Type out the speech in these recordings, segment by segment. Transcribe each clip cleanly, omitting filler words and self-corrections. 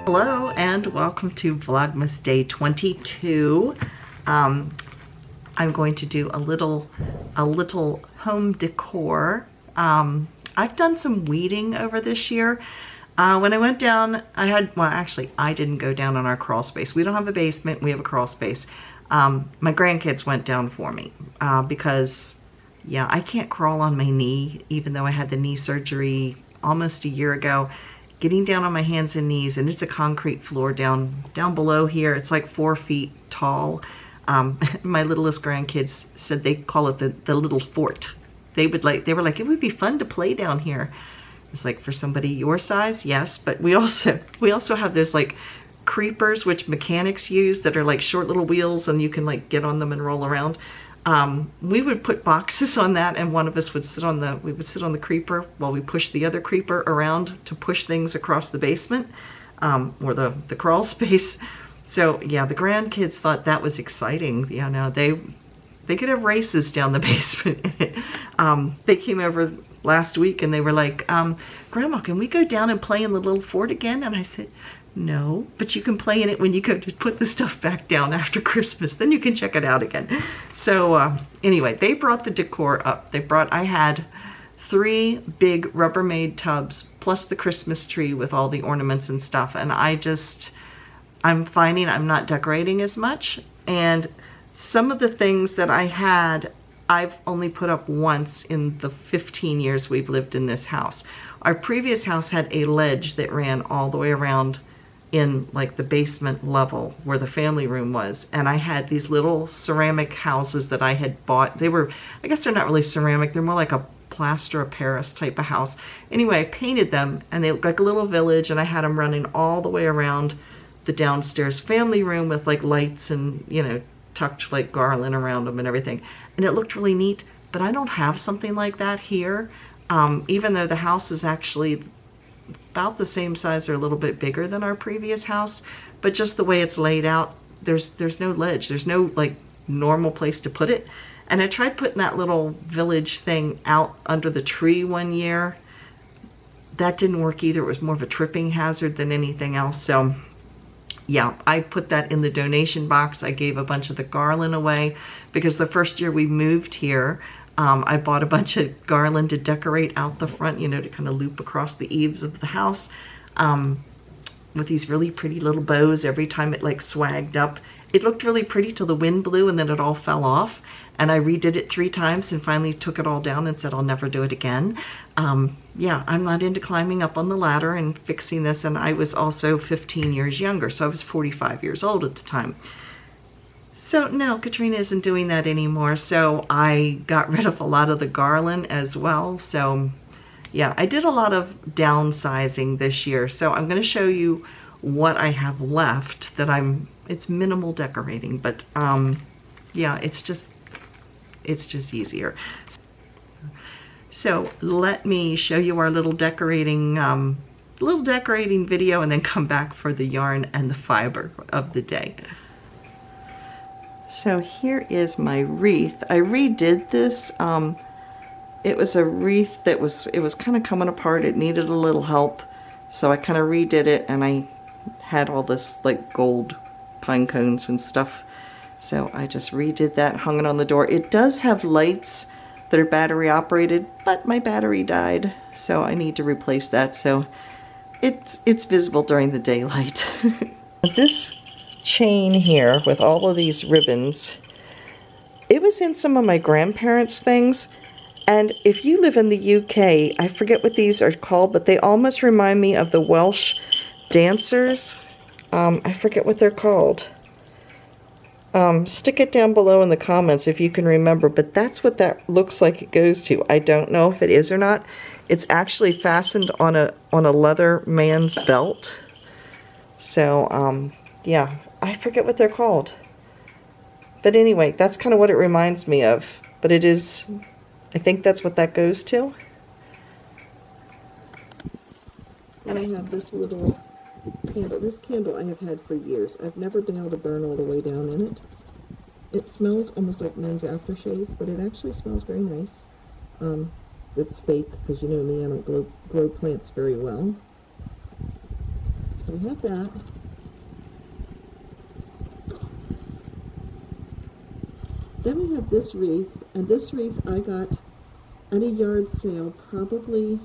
Hello and welcome to Vlogmas Day 22. I'm going to do a little home decor. I've done some weeding over this year. When I went down, I didn't go down on our crawl space. We don't have a basement, we have a crawl space. My grandkids went down for me because, yeah, I can't crawl on my knee, even though I had the knee surgery almost a year ago. Getting down on my hands and knees, and it's a concrete floor down below here. It's like 4 feet tall. My littlest grandkids said they call it the little fort. They were like, it would be fun to play down here. It's like, for somebody your size, yes, but we also have those like creepers which mechanics use that are like short little wheels, and you can like get on them and roll around. We would put boxes on that, and one of us would sit on the creeper while we pushed the other creeper around to push things across the basement, or the crawl space. So yeah, the grandkids thought that was exciting. You know, they could have races down the basement. They came over last week and they were like, Grandma, can we go down and play in the little fort again? And I said, no, but you can play in it when you go to put the stuff back down after Christmas. Then you can check it out again. So anyway, they brought the decor up. I had 3 big Rubbermaid tubs plus the Christmas tree with all the ornaments and stuff. And I'm finding I'm not decorating as much. And some of the things that I had, I've only put up once in the 15 years we've lived in this house. Our previous house had a ledge that ran all the way around in like the basement level where the family room was, and I had these little ceramic houses that I had bought. I guess they're not really ceramic, they're more like a plaster of Paris type of house. Anyway, I painted them and they look like a little village, and I had them running all the way around the downstairs family room with like lights and, you know, tucked like garland around them and everything, and it looked really neat. But I don't have something like that here, even though the house is actually about the same size or a little bit bigger than our previous house. But just the way it's laid out, there's no ledge, there's no like normal place to put it. And I tried putting that little village thing out under the tree one year. That didn't work either. It was more of a tripping hazard than anything else. So yeah, I put that in the donation box. I gave a bunch of the garland away because the first year we moved here, I bought a bunch of garland to decorate out the front, you know, to kind of loop across the eaves of the house, with these really pretty little bows every time it like swagged up. It looked really pretty till the wind blew and then it all fell off. And I redid it 3 times and finally took it all down and said I'll never do it again. Yeah, I'm not into climbing up on the ladder and fixing this. And I was also 15 years younger, so I was 45 years old at the time. So no, Katrina isn't doing that anymore. So I got rid of a lot of the garland as well. So yeah, I did a lot of downsizing this year. So I'm going to show you what I have left that it's minimal decorating, but yeah, it's just easier. So let me show you our little decorating video and then come back for the yarn and the fiber of the day. So here is my wreath. I redid this. It was a wreath that was kind of coming apart. It needed a little help. So I kind of redid it, and I had all this like gold pine cones and stuff. So I just redid that, hung it on the door. It does have lights that are battery operated, but my battery died, so I need to replace that. So it's visible during the daylight. This chain here with all of these ribbons, it was in some of my grandparents' things. And if you live in the UK, I forget what these are called, but they almost remind me of the Welsh dancers. I forget what they're called. Stick it down below in the comments if you can remember, but that's what that looks like it goes to. I don't know if it is or not. It's actually fastened on a leather man's belt. So yeah, I forget what they're called. But anyway, that's kind of what it reminds me of. But it is, I think that's what that goes to. And I have this little candle. This candle I have had for years. I've never been able to burn all the way down in it. It smells almost like men's aftershave, but it actually smells very nice. It's fake, because you know me, I don't grow plants very well. So So I have that. Then we have this wreath, and this wreath I got at a yard sale probably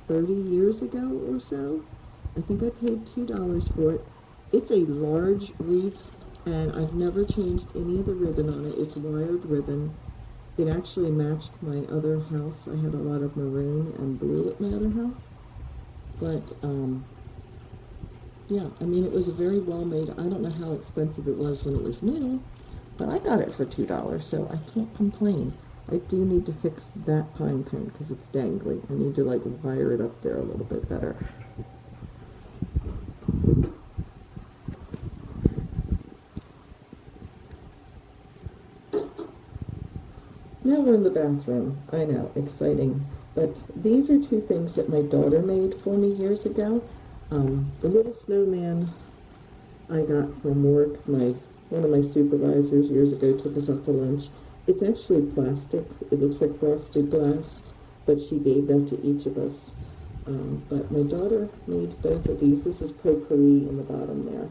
30 years ago or so. I think I paid $2 for it. It's a large wreath, and I've never changed any of the ribbon on it. It's wired ribbon. It actually matched my other house. I had a lot of maroon and blue at my other house. But, yeah, I mean, it was a very well made. I don't know how expensive it was when it was new, but I got it for $2, so I can't complain. I do need to fix that pine cone because it's dangly. I need to like wire it up there a little bit better. Now we're in the bathroom. I know, exciting. But these are two things that my daughter made for me years ago. The little snowman I got from work. One of my supervisors years ago took us out to lunch. It's actually plastic. It looks like frosted glass, but she gave that to each of us. But my daughter made both of these. This is potpourri in the bottom there.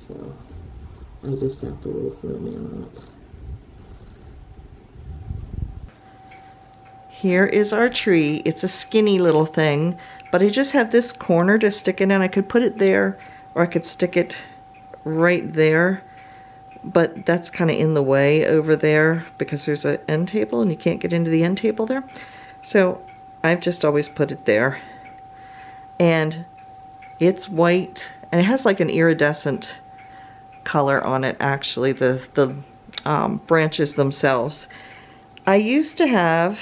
So I just slapped a little snowman on it. Here is our tree. It's a skinny little thing, but I just have this corner to stick it in. I could put it there, or I could stick it right there, but that's kind of in the way over there because there's an end table and you can't get into the end table there. So I've just always put it there. And it's white, and it has like an iridescent color on it, actually, the branches themselves. I used to have,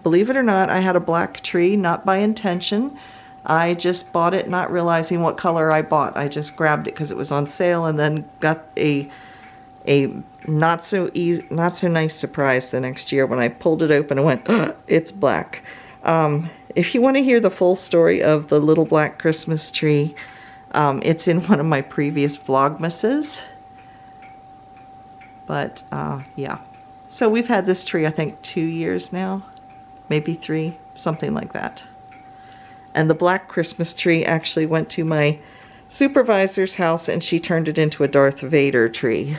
believe it or not, I had a black tree, not by intention. I just bought it not realizing what color I bought. I just grabbed it because it was on sale and then got a not so nice surprise the next year when I pulled it open and went, oh, it's black. If you want to hear the full story of the little black Christmas tree, it's in one of my previous Vlogmases. But yeah. So we've had this tree, I think, 2 years now, maybe 3, something like that. And the black Christmas tree actually went to my supervisor's house and she turned it into a Darth Vader tree.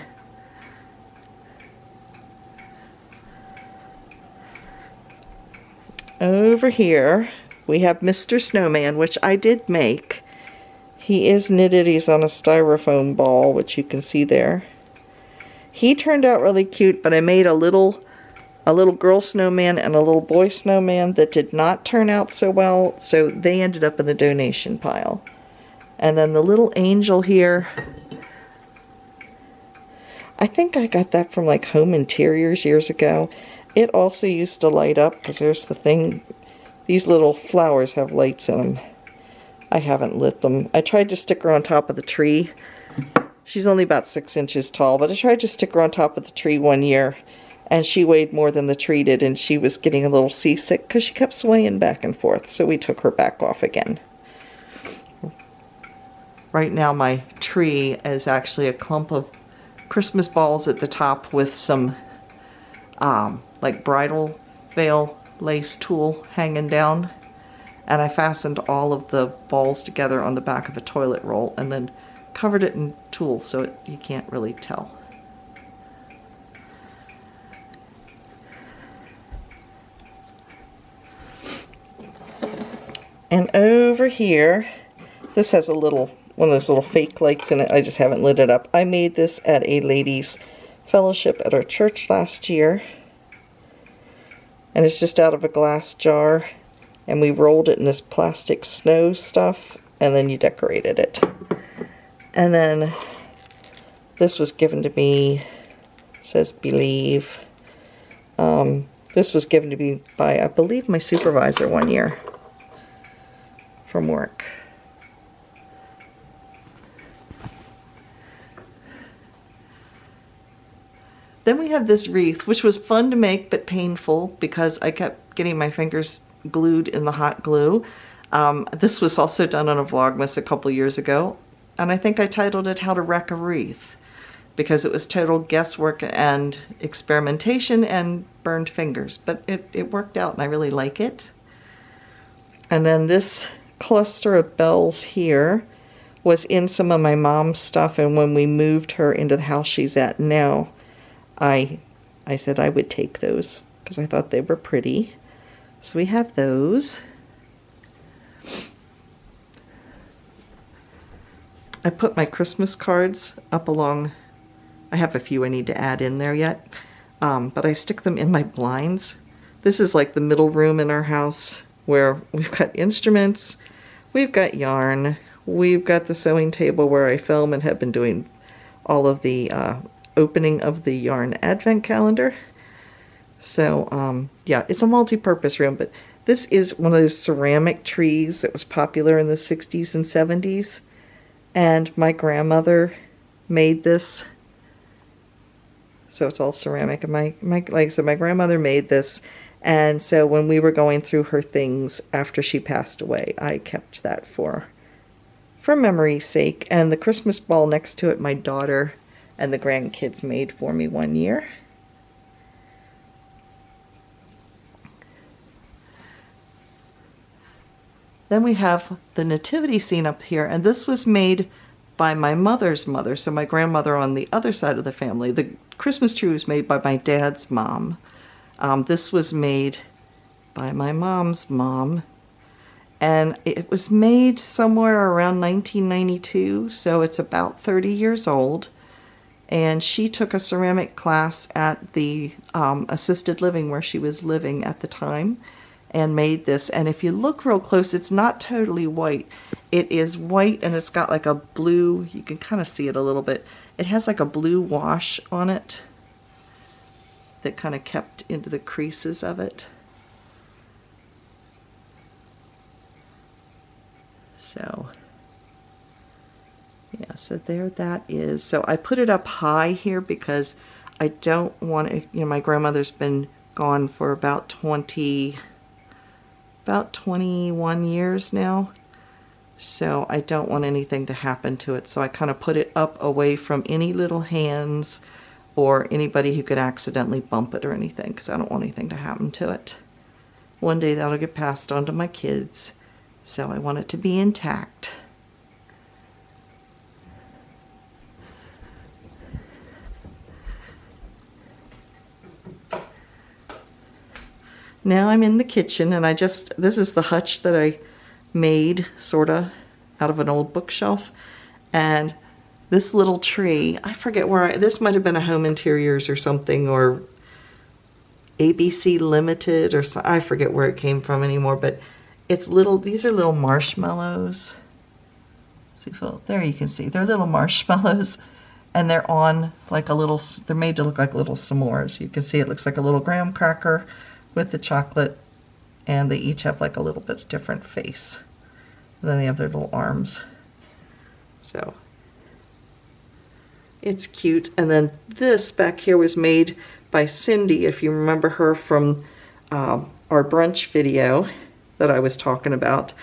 Over here we have Mr. Snowman, which I did make. He is knitted. He's on a styrofoam ball, which you can see there. He turned out really cute, but I made a little girl snowman and a little boy snowman that did not turn out so well, so they ended up in the donation pile. And then the little angel here, I think I got that from like Home Interiors years ago. It also used to light up, because there's the thing, these little flowers have lights in them. I haven't lit them. I tried to stick her on top of the tree. She's only about 6 inches tall, but I tried to stick her on top of the tree one year, and she weighed more than the tree did, and she was getting a little seasick because she kept swaying back and forth, so we took her back off again. Right now my tree is actually a clump of Christmas balls at the top with some like bridal veil lace tulle hanging down, and I fastened all of the balls together on the back of a toilet roll and then covered it in tulle so you can't really tell. And over here, this has a little, one of those little fake lights in it. I just haven't lit it up. I made this at a ladies' fellowship at our church last year. And it's just out of a glass jar. And we rolled it in this plastic snow stuff. And then you decorated it. And then this was given to me, it says Believe. This was given to me by, I believe, my supervisor one year from work. Then we have this wreath, which was fun to make but painful because I kept getting my fingers glued in the hot glue. This was also done on a Vlogmas a couple years ago, and I think I titled it How to Wreck a Wreath because it was total guesswork and experimentation and burned fingers, but it worked out and I really like it. And then this cluster of bells here was in some of my mom's stuff, and when we moved her into the house she's at now, I said I would take those because I thought they were pretty. So we have those. I put my Christmas cards up along. I have a few I need to add in there yet, but I stick them in my blinds. This is like the middle room in our house where we've got instruments, we've got yarn, we've got the sewing table where I film and have been doing all of the opening of the yarn advent calendar. So yeah, it's a multi-purpose room, but this is one of those ceramic trees that was popular in the 60s and 70s. And my grandmother made this. So it's all ceramic. And like I said, my grandmother made this. And so when we were going through her things after she passed away, I kept that for memory's sake. And the Christmas ball next to it, my daughter and the grandkids made for me one year. Then we have the nativity scene up here, and this was made by my mother's mother, so my grandmother on the other side of the family. The Christmas tree was made by my dad's mom. This was made by my mom's mom, and it was made somewhere around 1992, so it's about 30 years old. And she took a ceramic class at the assisted living where she was living at the time, and made this. And if you look real close, it's not totally white. It is white, and it's got like a blue, you can kind of see it a little bit. It has like a blue wash on it that kind of kept into the creases of it. So yeah, so there that is. So I put it up high here because I don't want to, you know, my grandmother's been gone for about 21 years now, so I don't want anything to happen to it, so I kind of put it up away from any little hands or anybody who could accidentally bump it or anything, because I don't want anything to happen to it. One day that'll get passed on to my kids, so I want it to be intact. Now I'm in the kitchen, and this is the hutch that I made, sorta, out of an old bookshelf. And this little tree, I forget where this might have been a Home Interiors or something, or ABC Limited, or I forget where it came from anymore, but it's little, these are little marshmallows. See, there you can see, they're little marshmallows. And they're on like a little, they're made to look like little s'mores. You can see it looks like a little graham cracker with the chocolate, and they each have like a little bit different face. And then they have their little arms. So it's cute. And then this back here was made by Cindy, if you remember her from our brunch video that I was talking about.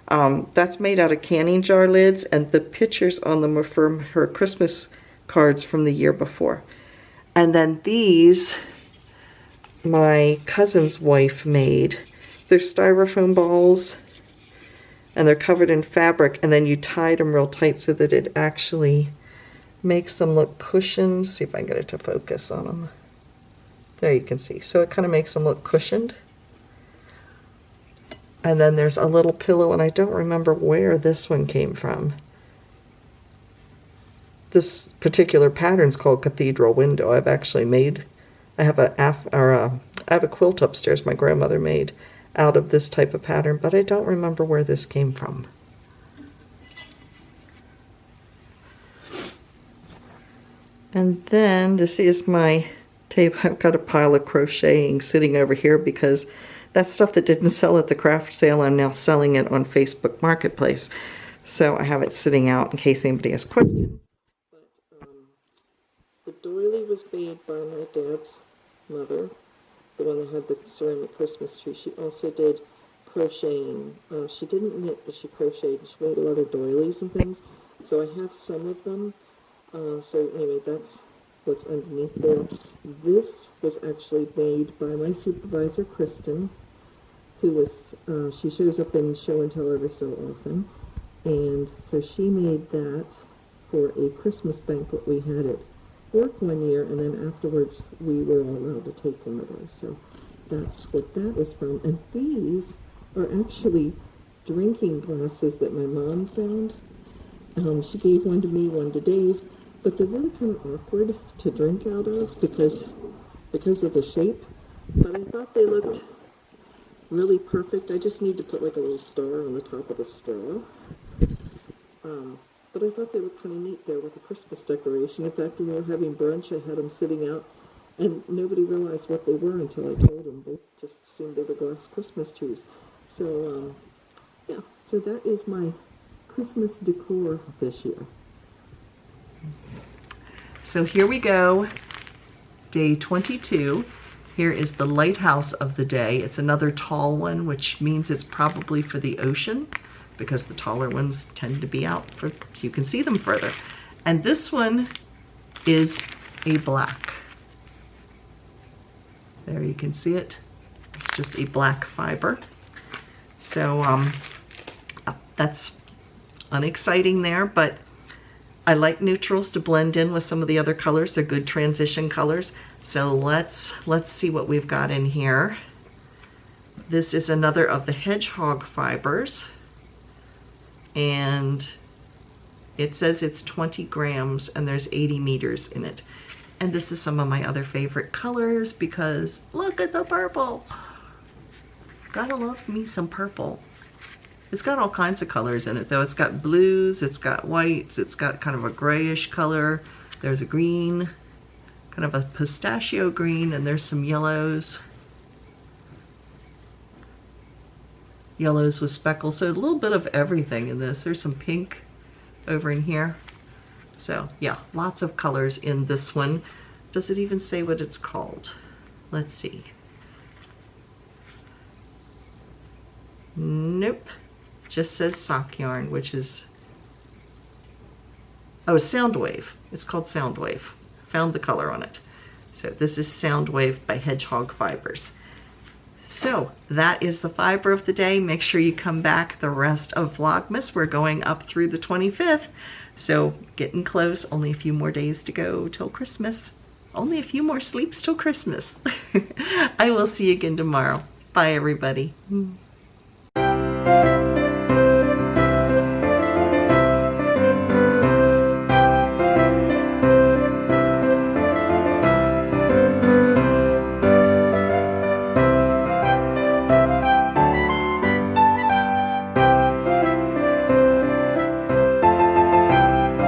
That's made out of canning jar lids, and the pictures on them are from her Christmas cards from the year before. And then these, my cousin's wife made. They're styrofoam balls, and they're covered in fabric, and then you tied them real tight so that it actually makes them look cushioned. See if I can get it to focus on them. There you can see. So it kind of makes them look cushioned. And then there's a little pillow, and I don't remember where this one came from. This particular pattern's called Cathedral Window. I've actually made, I have a quilt upstairs my grandmother made out of this type of pattern, but I don't remember where this came from. And then this is my tape. I've got a pile of crocheting sitting over here because that's stuff that didn't sell at the craft sale. I'm now selling it on Facebook Marketplace. So I have it sitting out in case anybody has questions. The doily was made by my dad's mother, the one that had the ceramic Christmas tree. She also did crocheting. She didn't knit, but she crocheted. She made a lot of doilies and things. So I have some of them. So anyway, that's what's underneath there. This was actually made by my supervisor, Kristen. who was, she shows up in show and tell every so often. And so she made that for a Christmas banquet we had at work one year, and then afterwards we were all allowed to take one of those. So that's what that was from. And these are actually drinking glasses that my mom found. She gave one to me, one to Dave, but they're really kind of awkward to drink out of because of the shape. But I thought they looked really perfect. I just need to put like a little star on the top of the straw. But I thought they looked pretty neat there with a Christmas decoration. In fact, when we were having brunch, I had them sitting out, and nobody realized what they were until I told them. They just assumed they were glass Christmas trees. So, yeah, so that is my Christmas decor this year. So here we go, day 22. Here is the lighthouse of the day. It's another tall one, which means it's probably for the ocean, because the taller ones tend to be out for, you can see them further. And this one is a black. There you can see it. It's just a black fiber. So that's unexciting there, but I like neutrals to blend in with some of the other colors. They're good transition colors. So let's see what we've got in here. This is another of the hedgehog fibers, and it says it's 20 grams and there's 80 meters in it. And this is some of my other favorite colors because look at the purple. Gotta love me some purple. It's got all kinds of colors in it though. It's got blues, it's got whites, it's got kind of a grayish color. There's a green, kind of a pistachio green, and there's some yellows. Yellows with speckles, so a little bit of everything in this. There's some pink over in here. So yeah, lots of colors in this one. Does it even say what it's called? Let's see. Nope, just says sock yarn, which is, oh, Soundwave. It's called Soundwave. Found the color on it. So this is Soundwave by Hedgehog Fibers. So that is the fiber of the day. Make sure you come back the rest of Vlogmas. We're going up through the 25th. So getting close, only a few more days to go till Christmas. Only a few more sleeps till Christmas. I will see you again tomorrow. Bye everybody.